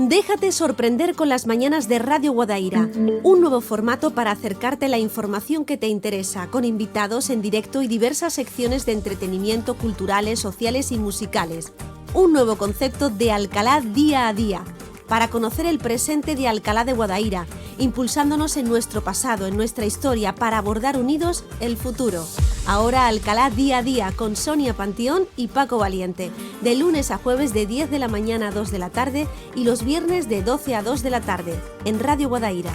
Déjate sorprender con las mañanas de Radio Guadaira, un nuevo formato para acercarte a la información que te interesa, con invitados en directo y diversas secciones de entretenimiento, culturales, sociales y musicales. Un nuevo concepto de Alcalá día a día, para conocer el presente de Alcalá de Guadaira, impulsándonos en nuestro pasado, en nuestra historia, para abordar unidos el futuro. Ahora Alcalá día a día con Sonia Panteón y Paco Valiente, de lunes a jueves de 10 de la mañana a 2 de la tarde y los viernes de 12 a 2 de la tarde, en Radio Guadaira.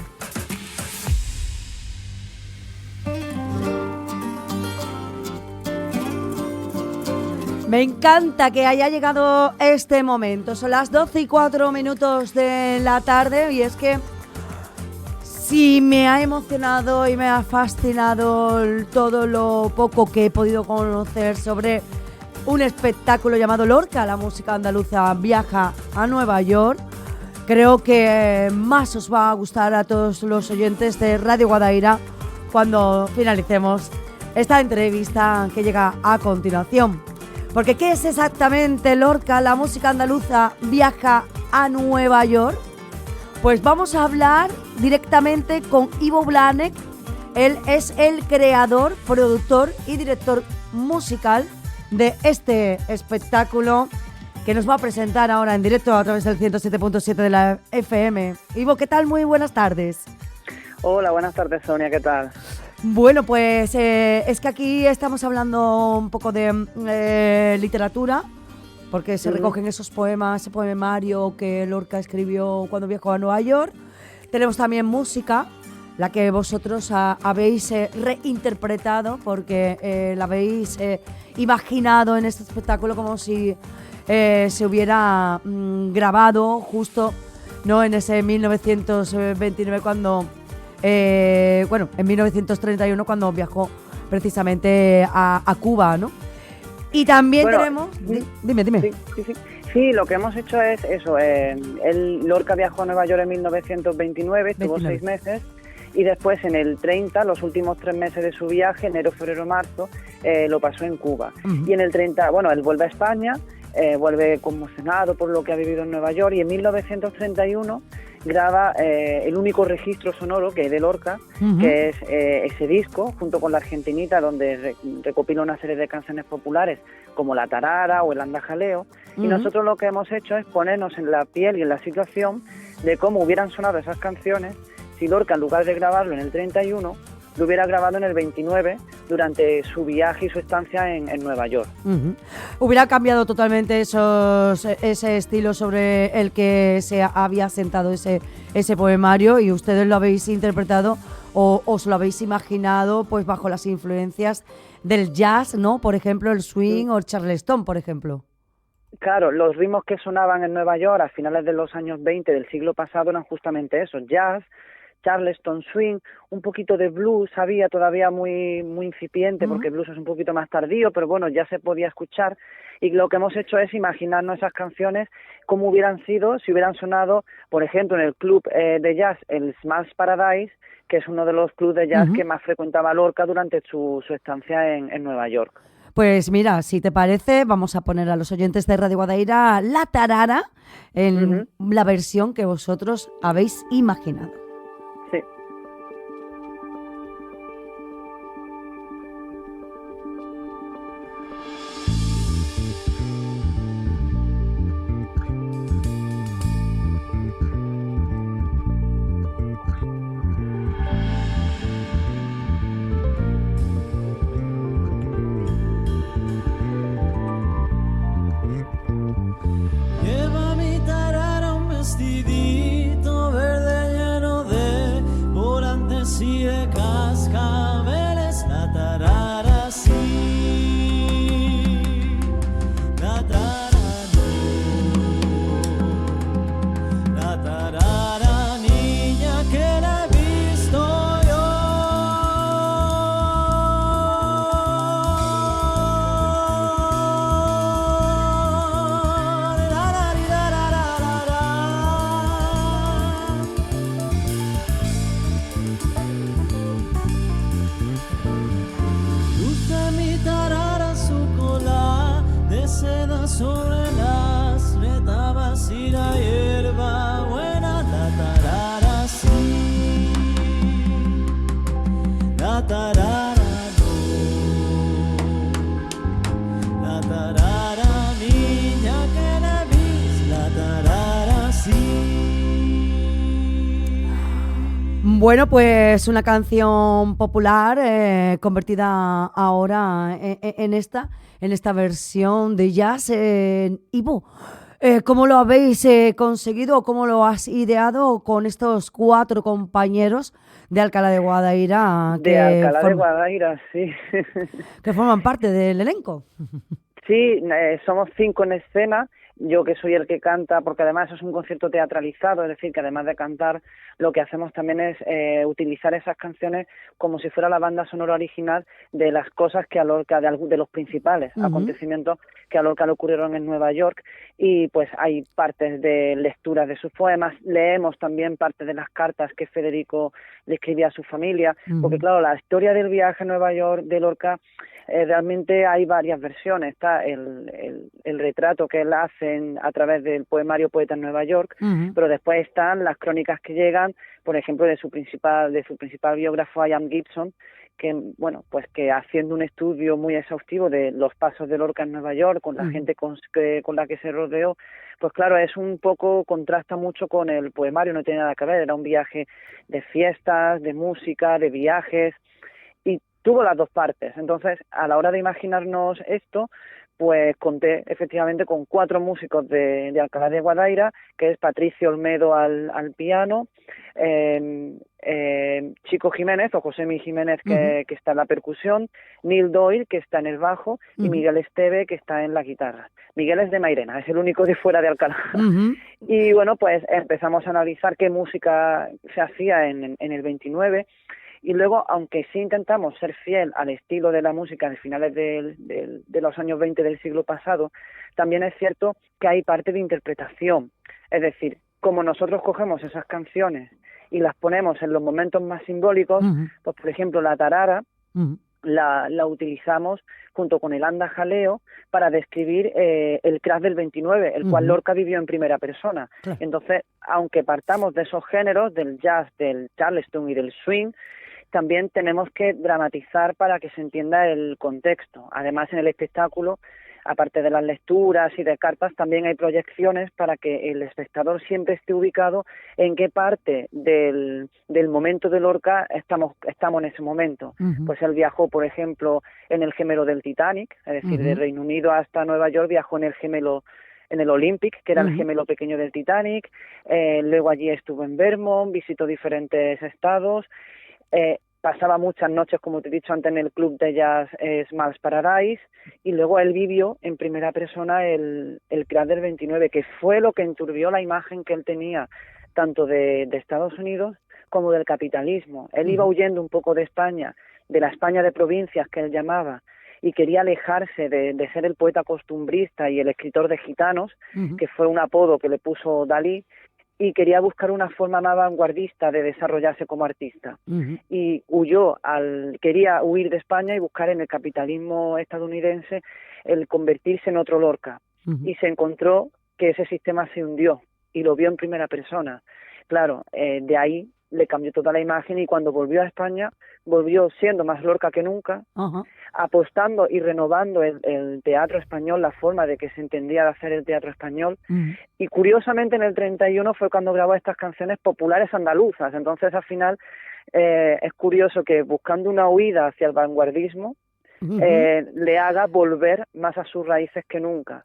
Me encanta que haya llegado este momento. Son las 12:04 de la tarde y es que sí me ha emocionado y me ha fascinado todo lo poco que he podido conocer sobre un espectáculo llamado Lorca, la música andaluza viaja a Nueva York. Creo que más os va a gustar a todos los oyentes de Radio Guadaira cuando finalicemos esta entrevista que llega a continuación. Porque ¿qué es exactamente Lorca, la música andaluza viaja a Nueva York? Pues vamos a hablar directamente con Ivo Blanek. Él es el creador, productor y director musical de este espectáculo que nos va a presentar ahora en directo a través del 107.7 de la FM. Ivo, ¿qué tal? Muy buenas tardes. Hola, buenas tardes, Sonia, ¿qué tal? Bueno, pues es que aquí estamos hablando un poco de literatura, porque se recogen esos poemas, ese poemario que Lorca escribió cuando viajó a Nueva York. Tenemos también música, la que vosotros habéis reinterpretado, porque la habéis imaginado en este espectáculo como si se hubiera grabado justo, ¿no?, en ese 1929 cuando... en 1931 cuando viajó precisamente a Cuba, ¿no? Y también tenemos... Dime. Sí, lo que hemos hecho es eso. Lorca viajó a Nueva York en 1929, estuvo 6 meses, y después en el 30, los últimos 3 meses de su viaje, enero, febrero, marzo, lo pasó en Cuba. Y en el 30, él vuelve a España, vuelve conmocionado por lo que ha vivido en Nueva York, y en 1931... graba el único registro sonoro que hay de Lorca, que es ese disco, junto con La Argentinita, donde recopila una serie de canciones populares como La Tarara o El Andajaleo, y nosotros lo que hemos hecho es ponernos en la piel y en la situación de cómo hubieran sonado esas canciones si Lorca, en lugar de grabarlo en el 31, lo hubiera grabado en el 29 durante su viaje y su estancia en Nueva York. Hubiera cambiado totalmente ese estilo sobre el que se había sentado ese poemario, y ustedes lo habéis interpretado o os lo habéis imaginado pues bajo las influencias del jazz, ¿no? Por ejemplo, el swing o el charleston, por ejemplo. Claro, los ritmos que sonaban en Nueva York a finales de los años 20 del siglo pasado eran justamente eso, jazz, charleston, swing, un poquito de blues, había todavía muy incipiente, porque el blues es un poquito más tardío, pero bueno, ya se podía escuchar, y lo que hemos hecho es imaginarnos esas canciones como hubieran sido si hubieran sonado, por ejemplo, en el club de jazz, el Smalls Paradise, que es uno de los clubs de jazz que más frecuentaba Lorca durante su estancia en Nueva York. Pues mira, si te parece, vamos a poner a los oyentes de Radio Guadaira La Tarara en la versión que vosotros habéis imaginado. Sí. Lleva mi tarara un vestidito verde lleno Bueno, pues una canción popular convertida ahora en esta versión de jazz. Ivo, ¿cómo lo habéis conseguido o cómo lo has ideado con estos 4 compañeros de Alcalá de Guadaira De Alcalá de Guadaira, sí. que forman parte del elenco? Sí, somos 5 en escena, yo que soy el que canta, porque además es un concierto teatralizado, es decir, que además de cantar, lo que hacemos también es utilizar esas canciones como si fuera la banda sonora original de las cosas que a Lorca, de los principales acontecimientos que a Lorca le ocurrieron en Nueva York, y pues hay partes de lecturas de sus poemas, leemos también parte de las cartas que Federico le escribía a su familia, porque claro, la historia del viaje a Nueva York de Lorca, realmente hay varias versiones. Está el retrato que él hace a través del poemario Poeta en Nueva York, pero después están las crónicas que llegan, por ejemplo, de su principal biógrafo, Ian Gibson, que bueno, pues que haciendo un estudio muy exhaustivo de los pasos de Lorca en Nueva York, con la gente con la que se rodeó, pues claro, es un poco, contrasta mucho con el poemario, no tiene nada que ver, era un viaje de fiestas, de música, de viajes, y tuvo las dos partes. Entonces, a la hora de imaginarnos esto, pues conté efectivamente con 4 músicos de Alcalá de Guadaira, que es Patricio Olmedo al piano, Chico Jiménez o Josemi Jiménez que está en la percusión, Neil Doyle que está en el bajo y Miguel Esteve que está en la guitarra. Miguel es de Mairena, es el único de fuera de Alcalá. Y bueno, pues empezamos a analizar qué música se hacía en el 29. Y luego, aunque sí intentamos ser fiel al estilo de la música de finales de los años 20 del siglo pasado, también es cierto que hay parte de interpretación. Es decir, como nosotros cogemos esas canciones y las ponemos en los momentos más simbólicos, pues por ejemplo la tarara, la utilizamos junto con el anda jaleo para describir el crash del 29, el cual Lorca vivió en primera persona. Claro. Entonces, aunque partamos de esos géneros, del jazz, del charleston y del swing, también tenemos que dramatizar para que se entienda el contexto. Además, en el espectáculo, aparte de las lecturas y de cartas, también hay proyecciones para que el espectador siempre esté ubicado en qué parte del momento de Lorca estamos en ese momento. Pues él viajó, por ejemplo, en el gemelo del Titanic, es decir, de Reino Unido hasta Nueva York viajó en el gemelo, en el Olympic, que era el gemelo pequeño del Titanic. Luego allí estuvo en Vermont, visitó diferentes estados. Pasaba muchas noches, como te he dicho antes, en el club de jazz Smalls Paradise, y luego él vivió en primera persona el crash del 29, que fue lo que enturbió la imagen que él tenía tanto de Estados Unidos como del capitalismo. Él iba huyendo un poco de España, de la España de provincias que él llamaba, y quería alejarse de ser el poeta costumbrista y el escritor de gitanos, que fue un apodo que le puso Dalí, y quería buscar una forma más vanguardista de desarrollarse como artista. Y quería huir de España y buscar en el capitalismo estadounidense el convertirse en otro Lorca. Y se encontró que ese sistema se hundió y lo vio en primera persona. Claro, de ahí le cambió toda la imagen, y cuando volvió a España volvió siendo más Lorca que nunca, apostando y renovando el teatro español, la forma de que se entendía de hacer el teatro español, y curiosamente en el 31 fue cuando grabó estas canciones populares andaluzas. Entonces al final es curioso que buscando una huida hacia el vanguardismo le haga volver más a sus raíces que nunca.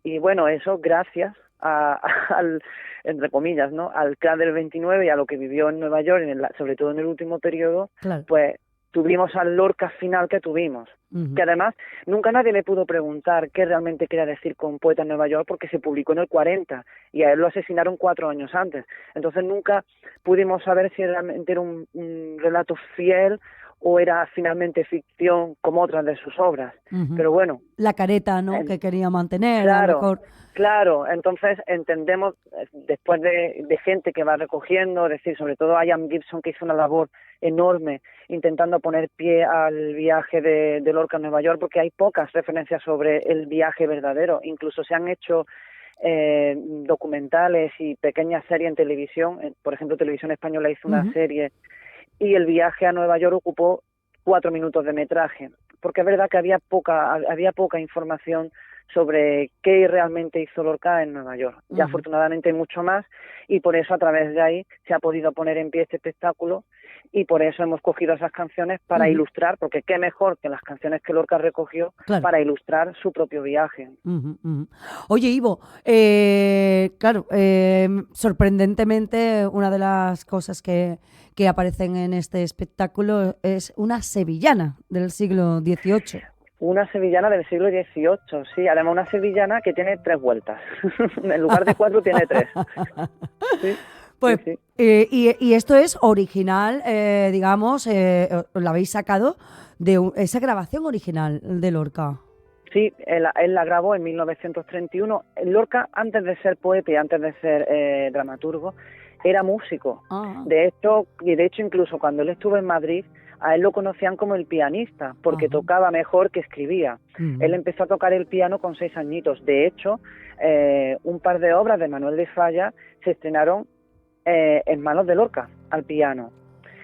Y bueno, eso gracias al, entre comillas, ¿no?, al crash del 29 y a lo que vivió en Nueva York, sobre todo en el último periodo, claro, pues tuvimos al Lorca final que tuvimos, que además nunca nadie le pudo preguntar qué realmente quería decir con Poeta en Nueva York, porque se publicó en el 40 y a él lo asesinaron 4 años antes. Entonces nunca pudimos saber si realmente era un relato fiel o era finalmente ficción como otras de sus obras. Pero bueno, la careta, ¿no?, que quería mantener. Claro, a lo mejor. Claro, entonces entendemos, después de gente que va recogiendo, es decir, sobre todo Ian Gibson, que hizo una labor enorme intentando poner pie al viaje de Lorca a Nueva York, porque hay pocas referencias sobre el viaje verdadero. Incluso se han hecho documentales y pequeñas series en televisión. Por ejemplo, Televisión Española hizo una serie, y el viaje a Nueva York ocupó 4 minutos de metraje, porque es verdad que había poca información sobre qué realmente hizo Lorca en Nueva York. Ya afortunadamente hay mucho más, y por eso a través de ahí se ha podido poner en pie este espectáculo, y por eso hemos cogido esas canciones para ilustrar, porque qué mejor que las canciones que Lorca recogió para ilustrar su propio viaje. Oye, Ivo, claro, sorprendentemente una de las cosas que aparecen en este espectáculo es una sevillana del siglo XVIII. Una sevillana del siglo XVIII, sí, además una sevillana que tiene 3 vueltas, en lugar de 4 tiene 3. Sí. Pues, sí. Y esto es original, digamos, lo habéis sacado de esa grabación original de Lorca. Sí, él la grabó en 1931. Lorca, antes de ser poeta y antes de ser dramaturgo, era músico. De hecho, incluso cuando él estuvo en Madrid, a él lo conocían como el pianista, porque tocaba mejor que escribía. Él empezó a tocar el piano con 6 añitos. De hecho, un par de obras de Manuel de Falla se estrenaron en manos de Lorca, al piano.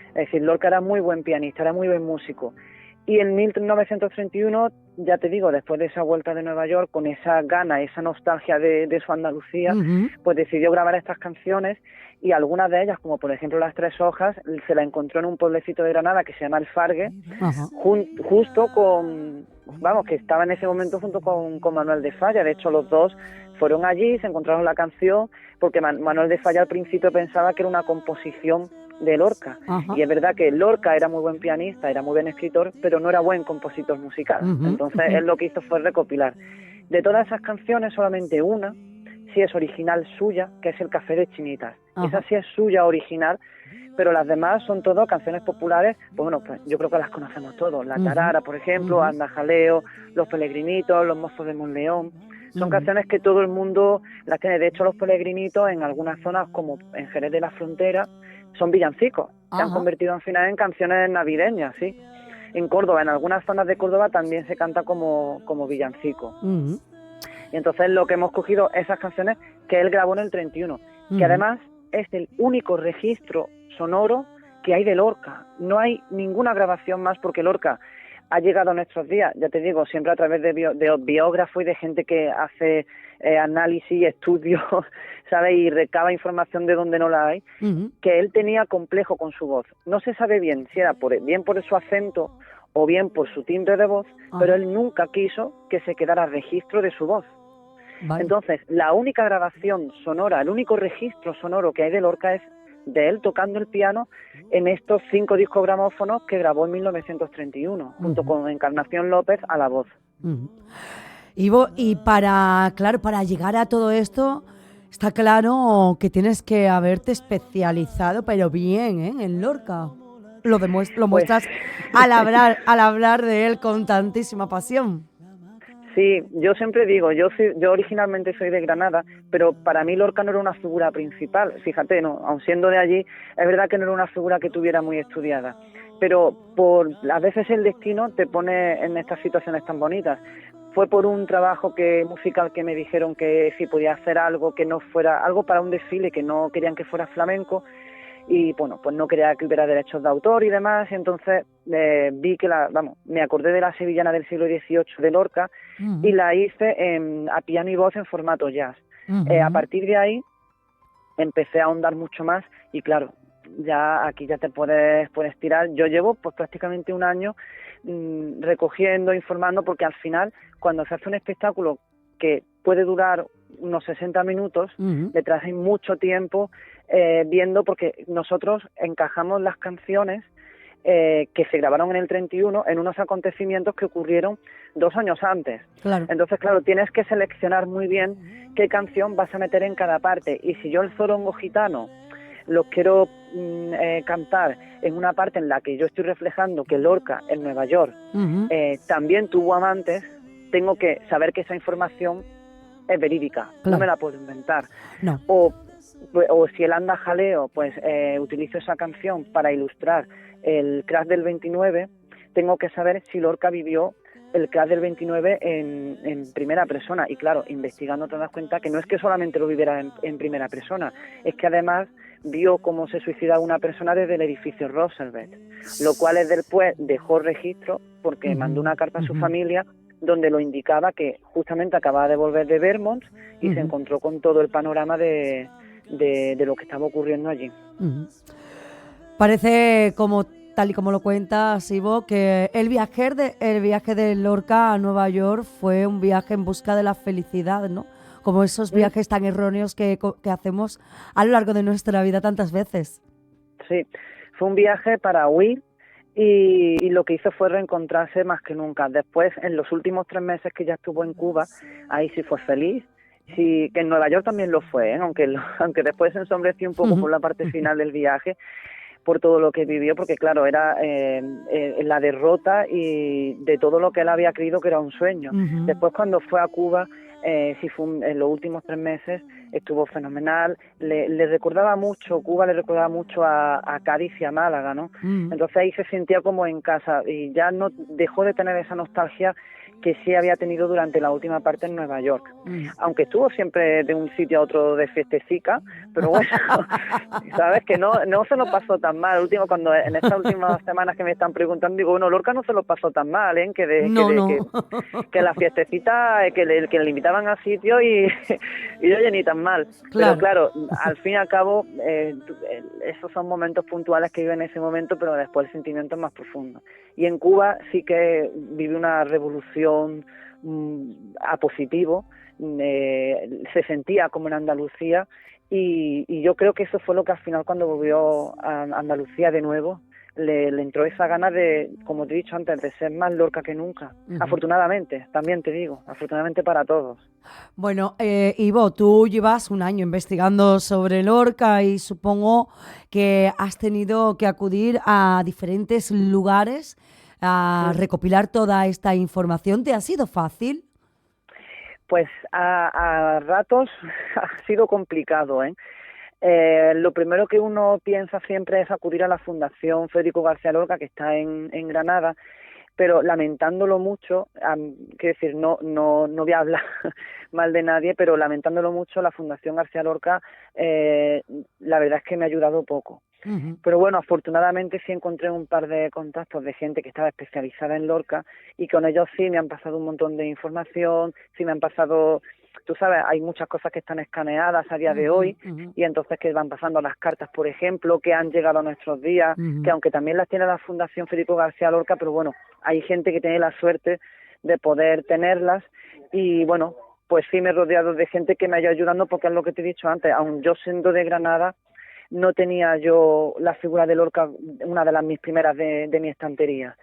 Es decir, Lorca era muy buen pianista, era muy buen músico. Y en 1931, ya te digo, después de esa vuelta de Nueva York, con esa gana, esa nostalgia de su Andalucía, pues decidió grabar estas canciones, y algunas de ellas, como por ejemplo Las Tres Hojas, se la encontró en un pueblecito de Granada que se llama El Fargue, justo con, que estaba en ese momento junto con Manuel de Falla. De hecho, los dos fueron allí, se encontraron la canción, porque Manuel de Falla al principio pensaba que era una composición de Lorca. Y es verdad que Lorca era muy buen pianista, era muy buen escritor, pero no era buen compositor musical. Entonces él lo que hizo fue recopilar. De todas esas canciones, solamente una sí es original suya, que es El Café de Chinitas. Esa sí es suya original, pero las demás son todo canciones populares. Pues bueno, pues yo creo que las conocemos todos. La Tarara, por ejemplo, Anda Jaleo, Los Pelegrinitos, Los Mozos de Monleón. Son canciones que todo el mundo las tiene. De hecho, Los Pelegrinitos en algunas zonas, como en Jerez de la Frontera, son villancicos. Se han convertido al final en canciones navideñas, sí. En Córdoba, en algunas zonas de Córdoba también se canta como villancico. Y entonces lo que hemos cogido, esas canciones que él grabó en el 31, que además es el único registro sonoro que hay de Lorca. No hay ninguna grabación más, porque Lorca ha llegado a nuestros días, ya te digo, siempre a través de biógrafos y de gente que hace análisis, estudios, ¿sabes? Y recaba información de donde no la hay, que él tenía complejo con su voz. No se sabe bien si era bien por su acento o bien por su timbre de voz, pero él nunca quiso que se quedara registro de su voz. Entonces, la única grabación sonora, el único registro sonoro que hay de Lorca es de él tocando el piano en estos 5 discos gramófonos que grabó en 1931, junto con Encarnación López a la voz. Ivo, y para llegar a todo esto, está claro que tienes que haberte especializado, pero bien, en Lorca. Lo muestras al hablar de él con tantísima pasión. Sí, yo siempre digo, yo originalmente soy de Granada, pero para mí Lorca no era una figura principal. Fíjate, no, aun siendo de allí, es verdad que no era una figura que tuviera muy estudiada. Pero a veces el destino te pone en estas situaciones tan bonitas. Fue por un trabajo musical que me dijeron que si podía hacer algo que no fuera algo para un desfile, que no querían que fuera flamenco, y bueno, pues no quería que hubiera derechos de autor y demás, y entonces vi que me acordé de la sevillana del siglo XVIII de Lorca y la hice a piano y voz en formato jazz. A partir de ahí empecé a ahondar mucho más, y claro, aquí ya te puedes tirar. Yo llevo pues prácticamente un año recogiendo, informando, porque al final, cuando se hace un espectáculo que puede durar unos 60 minutos, detrás hay mucho tiempo viendo, porque nosotros encajamos las canciones que se grabaron en el 31 en unos acontecimientos que ocurrieron 2 años antes. Claro. Entonces, claro, tienes que seleccionar muy bien qué canción vas a meter en cada parte. Y si yo el zorongo gitano lo quiero cantar en una parte en la que yo estoy reflejando que Lorca en Nueva York también tuvo amantes, tengo que saber que esa información es verídica, no me la puedo inventar. No. O si el Anda Jaleo, pues utilizo esa canción para ilustrar el crash del 29, tengo que saber si Lorca vivió el crash del 29 en primera persona. Y claro, investigando te das cuenta que no es que solamente lo viviera en primera persona, es que además vio cómo se suicidaba una persona desde el edificio Roosevelt, lo cual es después dejó registro, porque mandó una carta a su familia donde lo indicaba que justamente acababa de volver de Vermont y se encontró con todo el panorama de lo que estaba ocurriendo allí. Parece, como tal y como lo cuentas, Ivo, que el viaje de Lorca a Nueva York fue un viaje en busca de la felicidad, ¿no? Como esos viajes tan erróneos que hacemos a lo largo de nuestra vida tantas veces. Sí, fue un viaje para huir y lo que hizo fue reencontrarse más que nunca. Después, en los últimos 3 meses que ya estuvo en Cuba, ahí sí fue feliz. Sí, que en Nueva York también lo fue, ¿eh? aunque después se ensombreció un poco por la parte final del viaje, por todo lo que vivió, porque claro, era la derrota y de todo lo que él había creído que era un sueño. Después, cuando fue a Cuba, sí fue en los últimos 3 meses, estuvo fenomenal. Le recordaba mucho, Cuba le recordaba mucho a Cádiz y a Málaga, ¿no? Entonces ahí se sentía como en casa y ya no dejó de tener esa nostalgia que sí había tenido durante la última parte en Nueva York. Aunque estuvo siempre de un sitio a otro de fiestecica, pero bueno, sabes que no se lo pasó tan mal. Cuando en estas últimas semanas que me están preguntando, digo, bueno, Lorca no se lo pasó tan mal, ¿eh? Que la fiestecita, que le invitaban a sitio y oye, ni tan mal. Claro. Pero claro, al fin y al cabo, esos son momentos puntuales que vive en ese momento, pero después el sentimiento es más profundo. Y en Cuba sí que vive una revolución a positivo, se sentía como en Andalucía y yo creo que eso fue lo que al final, cuando volvió a Andalucía de nuevo, le entró esa gana de, como te he dicho antes, de ser más Lorca que nunca. Afortunadamente, también te digo, afortunadamente para todos. Bueno, Ivo, tú llevas un año investigando sobre Lorca y supongo que has tenido que acudir a diferentes lugares a recopilar toda esta información. ¿Te ha sido fácil? Pues a ratos ha sido complicado, ¿eh? Lo primero que uno piensa siempre es acudir a la Fundación Federico García Lorca, que está en Granada, pero lamentándolo mucho, quiero decir, no voy a hablar mal de nadie, pero lamentándolo mucho, la Fundación García Lorca, la verdad es que me ha ayudado poco. Pero bueno, afortunadamente sí encontré un par de contactos de gente que estaba especializada en Lorca y con ellos sí me han pasado un montón de información, sí me han pasado, tú sabes, hay muchas cosas que están escaneadas a día de hoy y entonces que van pasando las cartas, por ejemplo, que han llegado a nuestros días, que aunque también las tiene la Fundación Federico García Lorca, pero bueno, hay gente que tiene la suerte de poder tenerlas y bueno, pues sí me he rodeado de gente que me ha ido ayudando, porque es lo que te he dicho antes, aun yo siendo de Granada, no tenía yo la figura de Lorca, una de las mis primeras de mi estantería.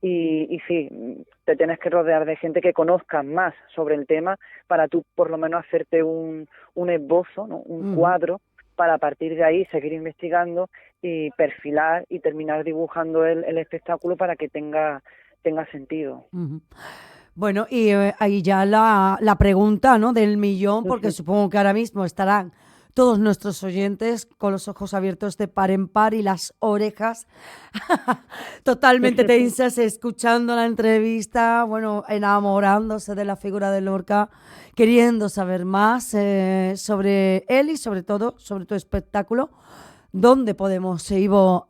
Y sí, te tienes que rodear de gente que conozca más sobre el tema para tú por lo menos hacerte un esbozo, ¿no? Un cuadro, para a partir de ahí seguir investigando y perfilar y terminar dibujando el espectáculo para que tenga sentido. Bueno, y ahí ya la pregunta, ¿no?, del millón, porque supongo que ahora mismo estarán todos nuestros oyentes con los ojos abiertos de par en par y las orejas totalmente tensas, escuchando la entrevista, bueno, enamorándose de la figura de Lorca, queriendo saber más sobre él y sobre todo sobre tu espectáculo. ¿Dónde podemos, Ivo,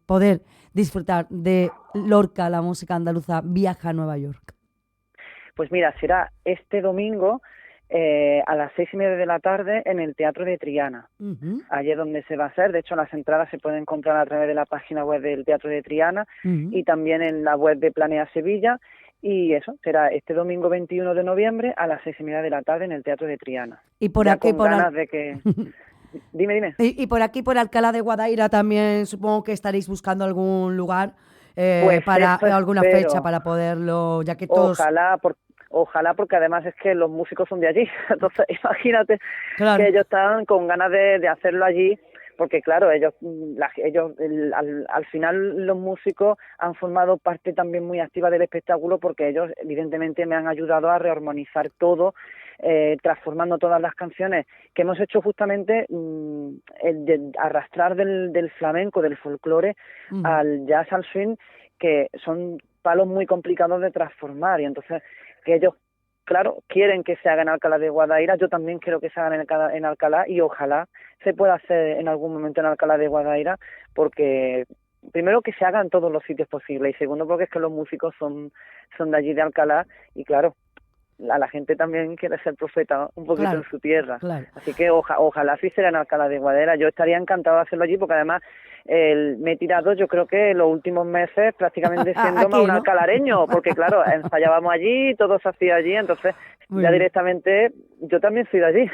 poder disfrutar de Lorca, la música andaluza, viaja a Nueva York? Pues mira, será este domingo a las 6:30 de la tarde en el Teatro de Triana. Allí es donde se va a hacer. De hecho, las entradas se pueden comprar a través de la página web del Teatro de Triana y también en la web de Planea Sevilla. Y eso, será este domingo 21 de noviembre a las 6:30 de la tarde en el Teatro de Triana. Y por ya aquí, con ganas de que... Dime. Y por aquí, por Alcalá de Guadaira, también supongo que estaréis buscando algún lugar pues para alguna fecha para poderlo, ya que todos... Ojalá, porque además es que los músicos son de allí. Entonces, imagínate Claro. que ellos estaban con ganas de hacerlo allí, porque claro, ellos al final los músicos han formado parte también muy activa del espectáculo, porque ellos evidentemente me han ayudado a rearmonizar todo, transformando todas las canciones que hemos hecho justamente de arrastrar del flamenco, del folclore, al jazz, al swing, que son palos muy complicados de transformar, y entonces que ellos, claro, quieren que se haga en Alcalá de Guadaira. Yo también quiero que se hagan en Alcalá y ojalá se pueda hacer en algún momento en Alcalá de Guadaira, porque primero que se haga en todos los sitios posibles, y segundo porque es que los músicos son de allí de Alcalá, y claro, a la gente también quiere ser profeta un poquito en su tierra. Claro. Así que ojalá sí será en Alcalá de Guadaira. Yo estaría encantado de hacerlo allí, porque además me he tirado, yo creo que los últimos meses prácticamente siendo más un alcalareño, porque claro, ensayábamos allí, todo se hacía allí, entonces muy ya bien. Directamente yo también soy de allí.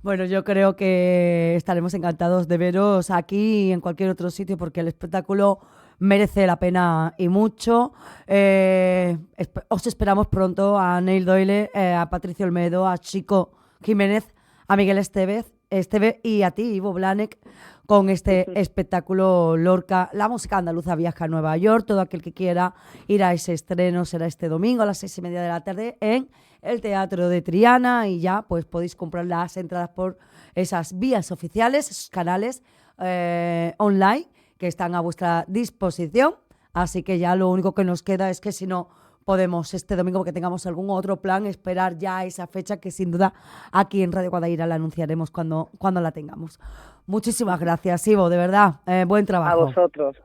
Bueno, yo creo que estaremos encantados de veros aquí y en cualquier otro sitio, porque el espectáculo merece la pena y mucho. Os esperamos pronto a Neil Doyle, a Patricio Olmedo, a Chico Jiménez, a Miguel Esteve y a ti, Ivo Blanek, con este espectáculo Lorca, la música andaluza viaja a Nueva York. Todo aquel que quiera ir a ese estreno será este domingo a las 6:30 de la tarde en el Teatro de Triana, y ya pues podéis comprar las entradas por esas vías oficiales, esos canales online que están a vuestra disposición. Así que ya lo único que nos queda es que, si no podemos este domingo, que tengamos algún otro plan, esperar ya esa fecha, que sin duda aquí en Radio Guadaira la anunciaremos cuando la tengamos. Muchísimas gracias, Ivo, de verdad, buen trabajo.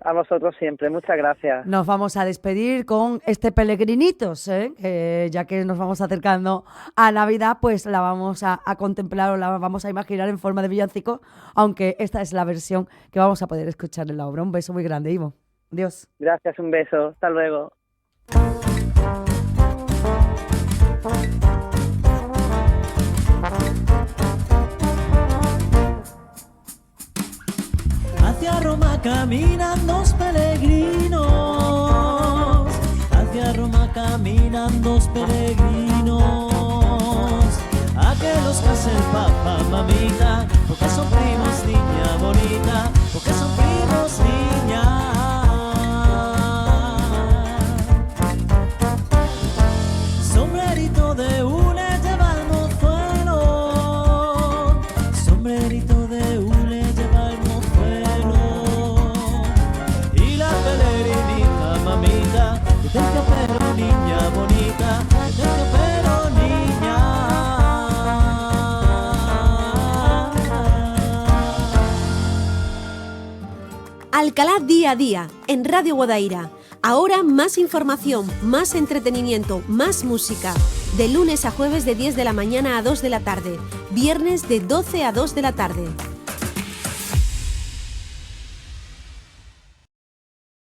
A vosotros siempre, muchas gracias. Nos vamos a despedir con este Pelegrinitos, ya que nos vamos acercando a Navidad, pues la vamos a contemplar, o la vamos a imaginar en forma de villancico, aunque esta es la versión que vamos a poder escuchar en la obra. Un beso muy grande, Ivo. Adiós. Gracias, un beso. Hasta luego. Hacia Roma caminan dos peregrinos, hacia Roma caminan dos peregrinos, a que los case el Papa, mamita, porque son primos, niña bonita, porque son primos, niña. Sombrerito de hule lleva el mozuelo, sombrerito de hule lleva el mozuelo, y la pelerinita, mamita, que te pero niña bonita, que te pero niña. Alcalá día a día, en Radio Guadaira. Ahora más información, más entretenimiento, más música. De lunes a jueves de 10 de la mañana a 2 de la tarde. Viernes de 12 a 2 de la tarde.